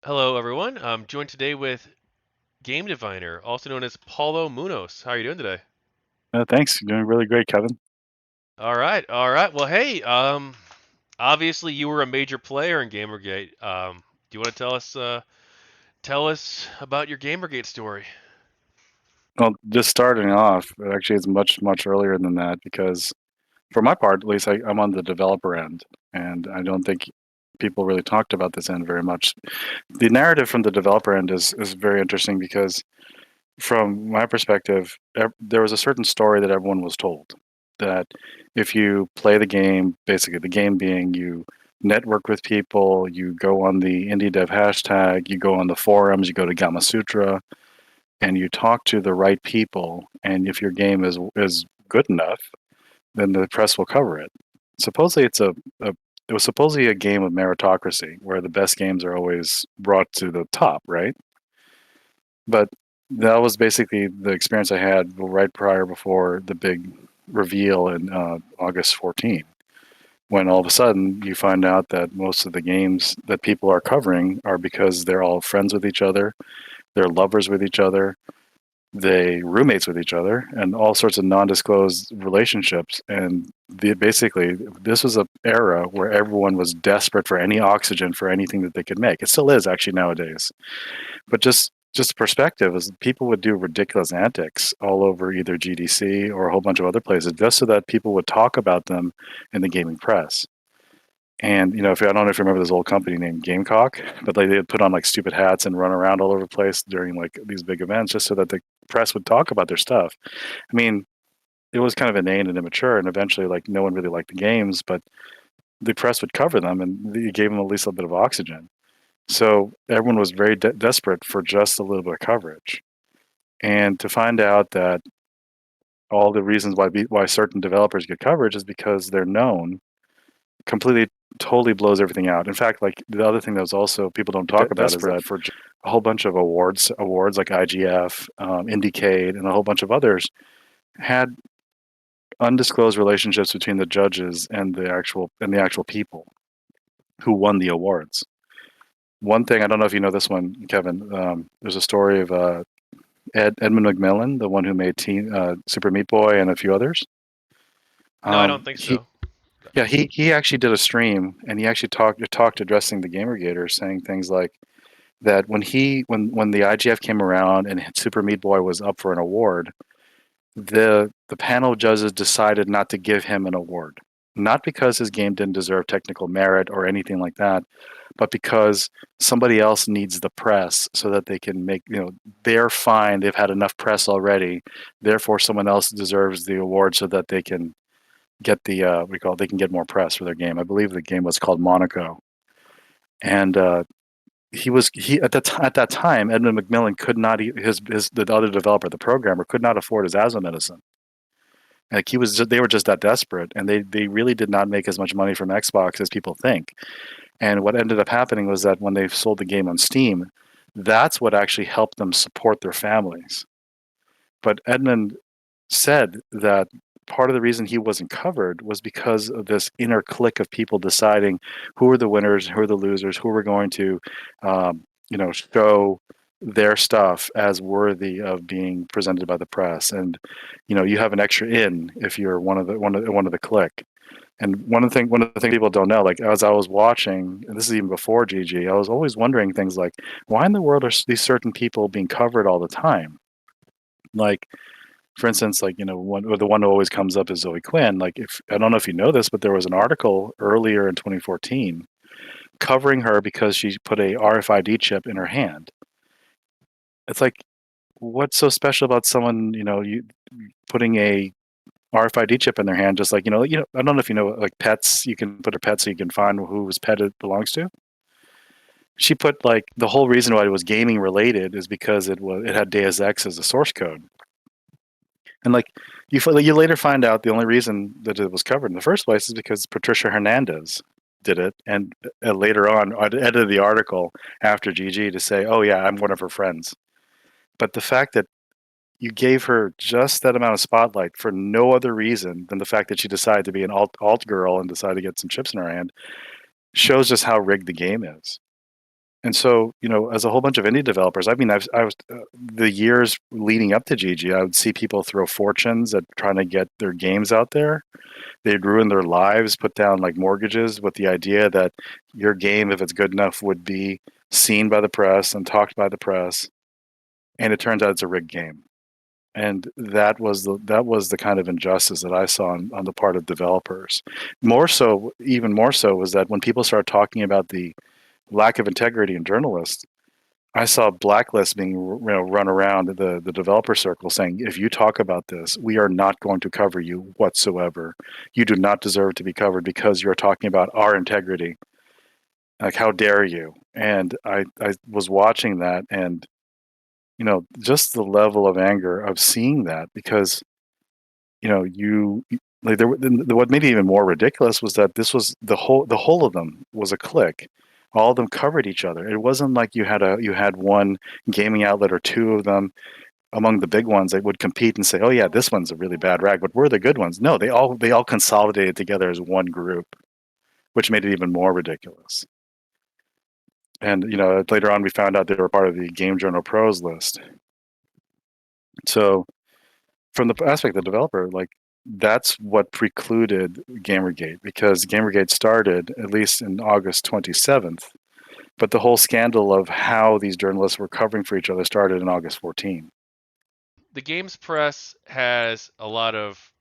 Hello, everyone. I'm joined today with GameDiviner, also known as Paolo Munoz. How are you doing today? Thanks. You're doing really great, Kevin. All right, all right. Well, hey, obviously you were a major player in GamerGate. Do you want to tell us about your GamerGate story? Well, just starting off, actually, it's much earlier than that because, for my part, at least, I'm on the developer end, and I don't think people really talked about this end very much. The narrative from the developer end is very interesting because, from my perspective, there was a certain story that everyone was told that if you play the game, basically the game being you network with people, you go on the indie dev hashtag, you go on the forums, you go to Gamasutra, and you talk to the right people, and if your game is good enough, then the press will cover it. Supposedly, it was supposedly a game of meritocracy, where the best games are always brought to the top, right? But that was basically the experience I had right prior before the big reveal in August 14, when all of a sudden you find out that most of the games that people are covering are because they're all friends with each other, they're lovers with each other, they roommates with each other, and all sorts of non-disclosed relationships. And basically, this was an era where everyone was desperate for any oxygen for anything that they could make. It still is actually nowadays, but just perspective is people would do ridiculous antics all over either GDC or a whole bunch of other places just so that people would talk about them in the gaming press. And if I don't know if you remember this old company named Gamecock, but they'd put on like stupid hats and run around all over the place during like these big events just so that the press would talk about their stuff. I mean, it was kind of inane and immature, and eventually, like, no one really liked the games, but the press would cover them, and it gave them at least a bit of oxygen. So everyone was very desperate for just a little bit of coverage, and to find out that all the reasons why certain developers get coverage is because they're known completely totally blows everything out. In fact, like the other thing that was also people don't talk about is Desperate that for. a whole bunch of awards like IGF, IndieCade, and a whole bunch of others had undisclosed relationships between the judges and the actual people who won the awards. One thing I don't know if you know this one, Kevin. There's a story of Edmund McMillen, the one who made Super Meat Boy and a few others. No, I don't think He so. Yeah, he actually did a stream, and he actually talked addressing the GamerGators, saying things like that when the IGF came around and Super Meat Boy was up for an award, the panel of judges decided not to give him an award, not because his game didn't deserve technical merit or anything like that, but because somebody else needs the press so that they can make, they're fine, they've had enough press already, therefore someone else deserves the award so that they can get they can get more press for their game. I believe the game was called Monaco, and at that time Edmund McMillen could not his the other developer, the programmer, could not afford his asthma medicine. Like they were just that desperate, and they really did not make as much money from Xbox as people think. And what ended up happening was that when they sold the game on Steam, that's what actually helped them support their families. But Edmund said that part of the reason he wasn't covered was because of this inner clique of people deciding who are the winners, who are the losers, who are going to, show their stuff as worthy of being presented by the press. And you have an extra in if you're one of the clique. And one of the things people don't know, like as I was watching, and this is even before GG, I was always wondering things like, why in the world are these certain people being covered all the time? Like, for instance, like the one who always comes up is Zoe Quinn. Like, if I don't know if you know this, but there was an article earlier in 2014 covering her because she put a RFID chip in her hand. It's like, what's so special about someone you putting a RFID chip in their hand? Just like I don't know if you know, like pets, you can put a pet so you can find whose pet it belongs to. She put like the whole reason why it was gaming related is because it had Deus Ex as a source code. And like you later find out the only reason that it was covered in the first place is because Patricia Hernandez did it, and later on I edited the article after GG to say, "Oh yeah, I'm one of her friends." But the fact that you gave her just that amount of spotlight for no other reason than the fact that she decided to be an alt girl and decided to get some chips in her hand shows just how rigged the game is. And so, as a whole bunch of indie developers, I mean, I was the years leading up to GG, I would see people throw fortunes at trying to get their games out there. They'd ruin their lives, put down like mortgages with the idea that your game, if it's good enough, would be seen by the press and talked by the press. And it turns out it's a rigged game. And that was the kind of injustice that I saw on the part of developers. Even more so, was that when people started talking about the lack of integrity in journalists, I saw blacklists being run around the developer circle saying, if you talk about this, we are not going to cover you whatsoever. You do not deserve to be covered because you're talking about our integrity. Like, how dare you? And I was watching that, and just the level of anger of seeing that, because you like what made it even more ridiculous was that this was the whole of them was a clique. All of them covered each other. It wasn't like you had one gaming outlet or two of them among the big ones that would compete and say, oh yeah, this one's a really bad rag, but we're the good ones. No, they all consolidated together as one group, which made it even more ridiculous. And later on we found out they were part of the Game Journal Pros list. So from the aspect of the developer, like, that's what precluded GamerGate, because GamerGate started at least in August 27th, but the whole scandal of how these journalists were covering for each other started in August 14. The games press has a lot of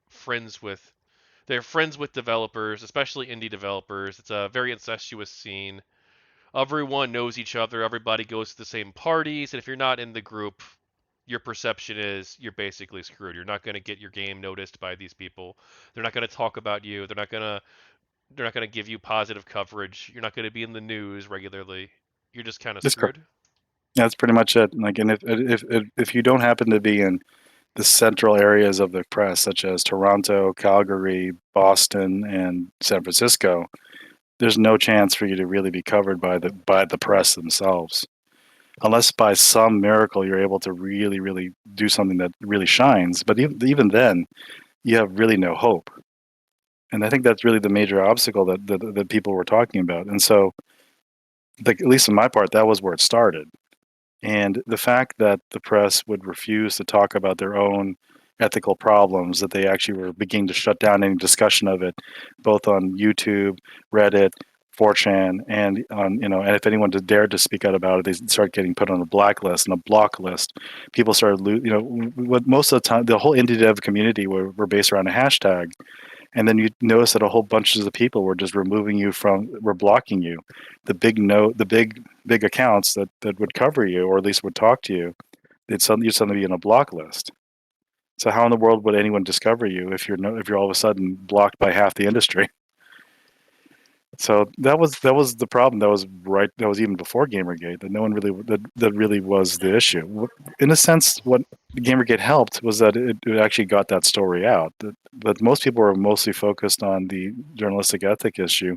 they're friends with developers, especially indie developers. It's a very incestuous scene. Everyone knows each other. Everybody goes to the same parties, and if you're not in the group, your perception is you're basically screwed. You're not going to get your game noticed by these people. They're not going to talk about you. They're not going to give you positive coverage. You're not going to be in the news regularly. You're just kind of That's correct. screwed. That's pretty much it. Like, and if you don't happen to be in the central areas of the press, such as Toronto, Calgary, Boston, and San Francisco, there's no chance for you to really be covered by the press themselves, unless by some miracle you're able to really, really do something that really shines. But even then, you have really no hope. And I think that's really the major obstacle that people were talking about. And so, like, at least on my part, that was where it started. And the fact that the press would refuse to talk about their own ethical problems, that they actually were beginning to shut down any discussion of it, both on YouTube, Reddit, 4chan, and and if anyone dared to speak out about it, they start getting put on a blacklist and a block list. People started, what most of the time, the whole indie dev community were based around a hashtag. And then you notice that a whole bunch of the people were just were blocking you. The big accounts that would cover you, or at least would talk to you, you'd suddenly be in a block list. So how in the world would anyone discover you if you're all of a sudden blocked by half the industry? So that was the problem. That was even before GamerGate. That no one really that really was the issue. In a sense, what GamerGate helped was that it actually got that story out. But most people were mostly focused on the journalistic ethic issue.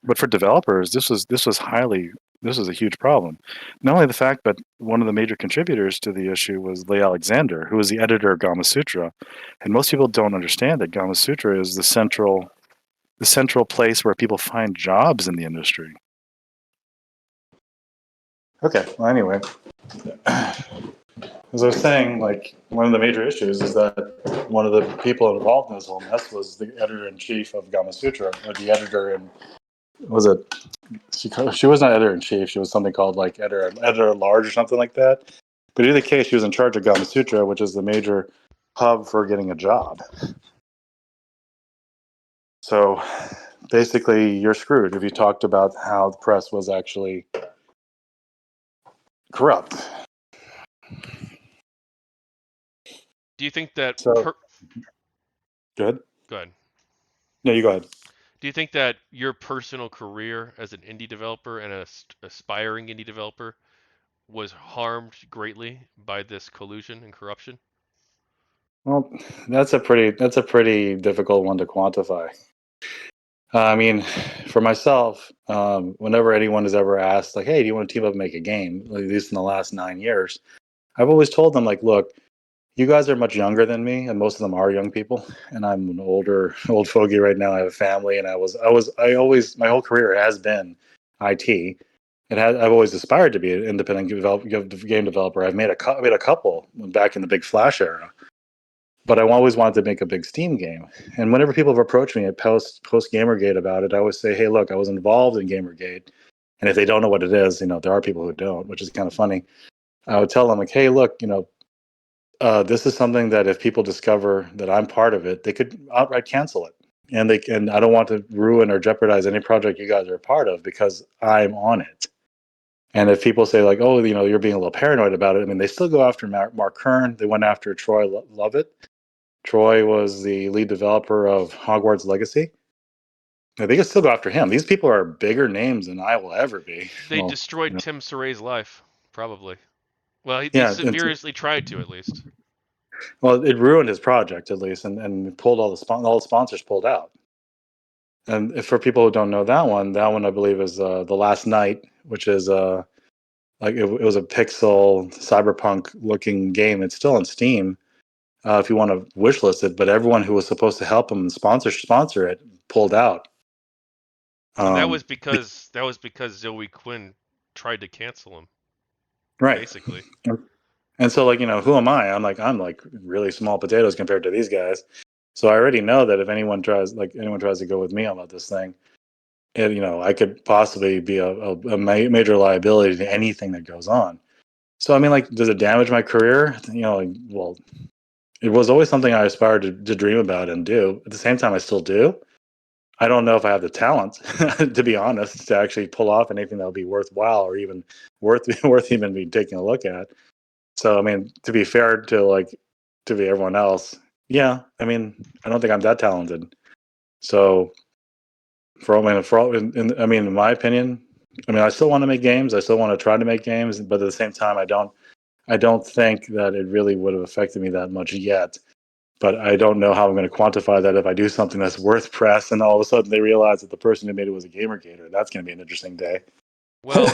But for developers, this was a huge problem. Not only the fact, but one of the major contributors to the issue was Leigh Alexander, who was the editor of Gamasutra. And most people don't understand that Gamasutra is the central place where people find jobs in the industry. Okay, well, anyway, as I was saying, like, one of the major issues is that one of the people involved in this whole mess was the editor-in-chief of Gamasutra, or the editor in, was it, she was not editor-in-chief, she was something called like editor-at-large or something like that. But in either case, she was in charge of Gamasutra, which is the major hub for getting a job. So basically, you're screwed if you talked about how the press was actually corrupt. Do you think that So, good. Go ahead. No, you go ahead. Do you think that your personal career as an indie developer and an aspiring indie developer was harmed greatly by this collusion and corruption? Well, that's a pretty difficult one to quantify. I mean, for myself, whenever anyone has ever asked, like, "Hey, do you want to team up and make a game?" At least in the last 9 years, I've always told them, like, "Look, you guys are much younger than me, and most of them are young people, and I'm an old fogey right now. I have a family, and I always, my whole career has been IT. I've always aspired to be an independent game developer. I've made a couple back in the big Flash era, but I always wanted to make a big Steam game. And whenever people have approached me at post GamerGate about it, I always say, "Hey, look, I was involved in GamerGate." And if they don't know what it is, there are people who don't, which is kind of funny. I would tell them like, "Hey, look, this is something that if people discover that I'm part of it, they could outright cancel it." And I don't want to ruin or jeopardize any project you guys are a part of because I'm on it. And if people say like, "Oh, you're being a little paranoid about it," I mean, they still go after Mark Kern. They went after Troy Leavitt. Troy was the lead developer of Hogwarts Legacy. They can still go after him. These people are bigger names than I will ever be. They destroyed Tim Soret's life, probably. Well, they Yeah, severely tried to, at least. well, it ruined his project at least, and pulled all the sponsors pulled out. And if, for people who don't know that one I believe is The Last Night, which is like it was a pixel cyberpunk looking game. It's still on Steam if you want to wishlist it. But everyone who was supposed to help him and sponsor it pulled out. And that was because Zoe Quinn tried to cancel him. Right. Basically. And so, like, who am I? I'm like really small potatoes compared to these guys. So I already know that if anyone tries to go with me about this thing, I could possibly be a major liability to anything that goes on. So I mean, like, does it damage my career? Well, it was always something I aspired to dream about and do. At the same time, I still do. I don't know if I have the talent, to be honest, to actually pull off anything that would be worthwhile or even worth even be taking a look at. So I mean, to be fair to be everyone else, yeah. I mean, I don't think I'm that talented. So in my opinion, I mean, I still want to make games. I still want to try to make games, but at the same time, I don't think that it really would have affected me that much yet. But I don't know how I'm going to quantify that if I do something that's worth press, and all of a sudden they realize that the person who made it was a GamerGater. That's going to be an interesting day. Well,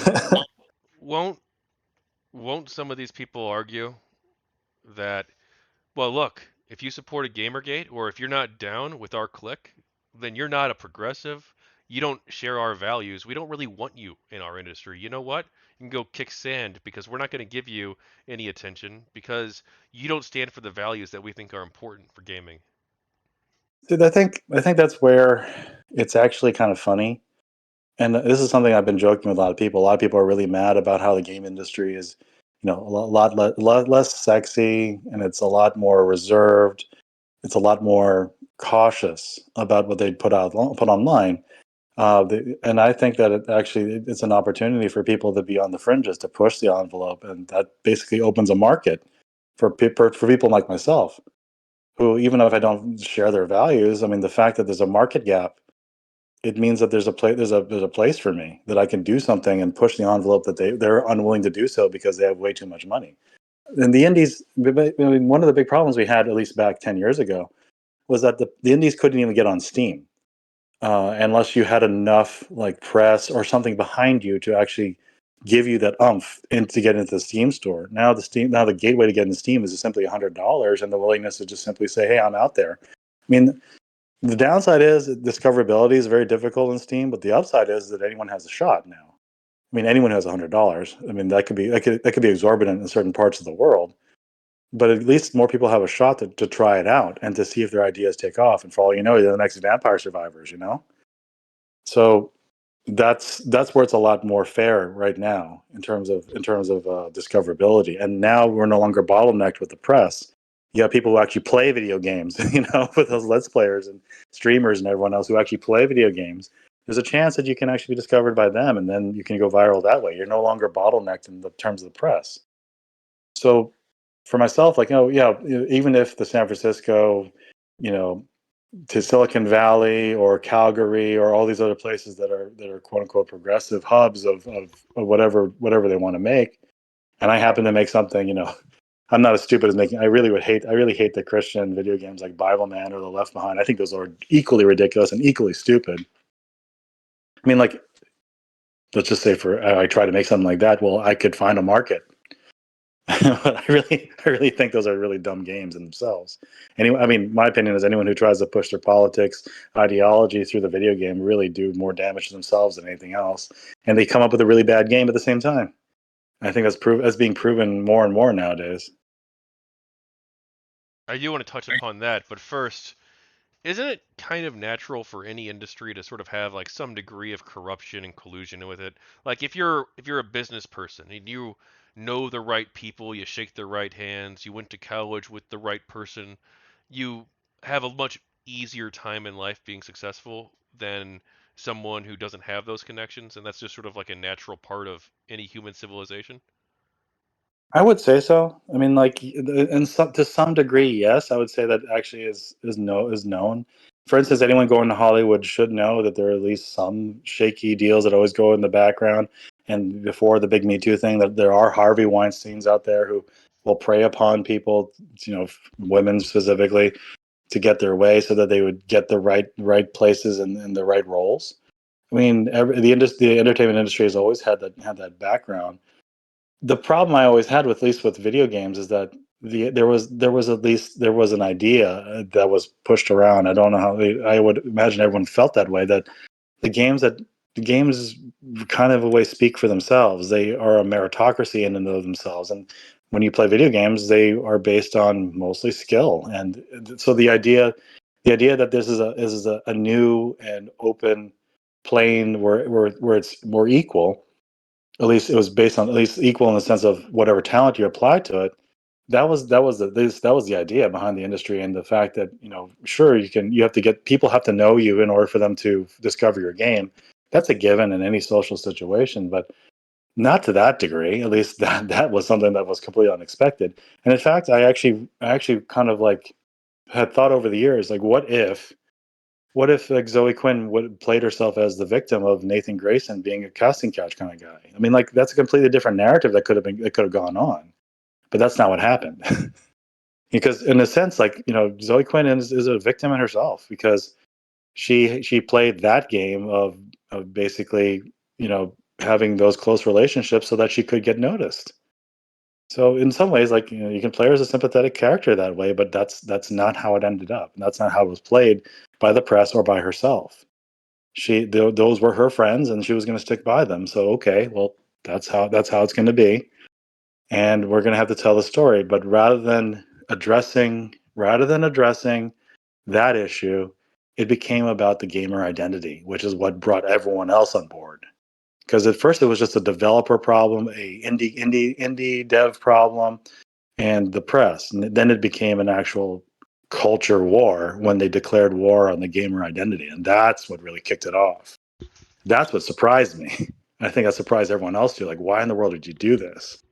won't some of these people argue that, well, look, if you support a Gamergate or if you're not down with our clique, then you're not a progressive. You don't share our values. We don't really want you in our industry. You know what? You can go kick sand because we're not going to give you any attention because you don't stand for the values that we think are important for gaming. Dude, I think that's where it's actually kind of funny. And this is something I've been joking with a lot of people. A lot of people are really mad about how the game industry is, lot less sexy, and it's a lot more reserved. It's a lot more cautious about what they put online. And I think that it's an opportunity for people to be on the fringes to push the envelope, and that basically opens a market for people like myself, who, even if I don't share their values, I mean, the fact that there's a market gap, it means that there's a place for me, that I can do something and push the envelope that they're unwilling to do so because they have way too much money. And the indies, I mean, one of the big problems we had, at least back 10 years ago, was that the indies couldn't even get on Steam unless you had enough like press or something behind you to actually give you that umph to get into the Steam store. Now the gateway to get into Steam is simply $100, and the willingness to just simply say, "Hey, I'm out there." I mean, the downside is discoverability is very difficult in Steam, but the upside is that anyone has a shot now. I mean, anyone who has $100. I mean, that could be exorbitant in certain parts of the world, but at least more people have a shot to try it out and to see if their ideas take off. And for all you know, you're the next Vampire Survivors. So that's where it's a lot more fair right now in terms of discoverability. And now we're no longer bottlenecked with the press. You have people who actually play video games, with those let's players and streamers and everyone else who actually play video games. There's a chance that you can actually be discovered by them, and then you can go viral that way. You're no longer bottlenecked in the terms of the press. So for myself, like, yeah, even if the San Francisco, you know, to Silicon Valley or Calgary or all these other places that are quote unquote progressive hubs of whatever they want to make, and I happen to make something, I'm not as stupid as making. I really hate the Christian video games like Bible Man or The Left Behind. I think those are equally ridiculous and equally stupid. I mean, like, let's just say I try to make something like that. Well, I could find a market. I really think those are really dumb games in themselves. Anyway, I mean, my opinion is anyone who tries to push their politics ideology through the video game really do more damage to themselves than anything else, and they come up with a really bad game at the same time. I think that's being proven more and more nowadays. I do want to touch upon that, but first, isn't it kind of natural for any industry to sort of have like some degree of corruption and collusion with it? Like if you're a business person and you know the right people, you shake their right hands, you went to college with the right person, you have a much easier time in life being successful than someone who doesn't have those connections, and that's just sort of like a natural part of any human civilization. I would say so. I mean, like, to some degree, yes. I would say that actually is known. For instance, anyone going to Hollywood should know that there are at least some shaky deals that always go in the background. And before the big Me Too thing, that there are Harvey Weinsteins out there who will prey upon people, women specifically, to get their way, so that they would get the right places and the right roles. I mean, the entertainment industry has always had that background. The problem I always had with, at least with video games, is that there was an idea that was pushed around. I don't know how. I would imagine everyone felt that way. That the games kind of a way speak for themselves. They are a meritocracy in and of themselves. And when you play video games, they are based on mostly skill. And so the idea that this is a new and open plane where it's more equal, at least it was based on, at least equal in the sense of whatever talent you applied to it. That was the idea behind the industry, and the fact that, sure, you have to get people have to know you in order for them to discover your game. That's a given in any social situation, but not to that degree. At least that was something that was completely unexpected. And in fact, I actually kind of like had thought over the years, like, what if like Zoe Quinn would played herself as the victim of Nathan Grayson being a casting couch kind of guy? I mean, like, that's a completely different narrative that could have gone on, but that's not what happened. Because in a sense, like, Zoe Quinn is a victim in herself, because she played that game of basically, having those close relationships so that she could get noticed. So in some ways, like, you can play her as a sympathetic character that way, but that's not how it ended up. That's not how it was played by the press or by herself. Those were her friends, and she was going to stick by them. So okay, well, that's how it's going to be, and we're going to have to tell the story. But rather than addressing that issue, it became about the gamer identity, which is what brought everyone else on board. Because at first it was just a developer problem, a indie dev problem, and the press. And then it became an actual culture war when they declared war on the gamer identity, and that's what really kicked it off. That's what surprised me. I think that surprised everyone else too. Like, why in the world did you do this?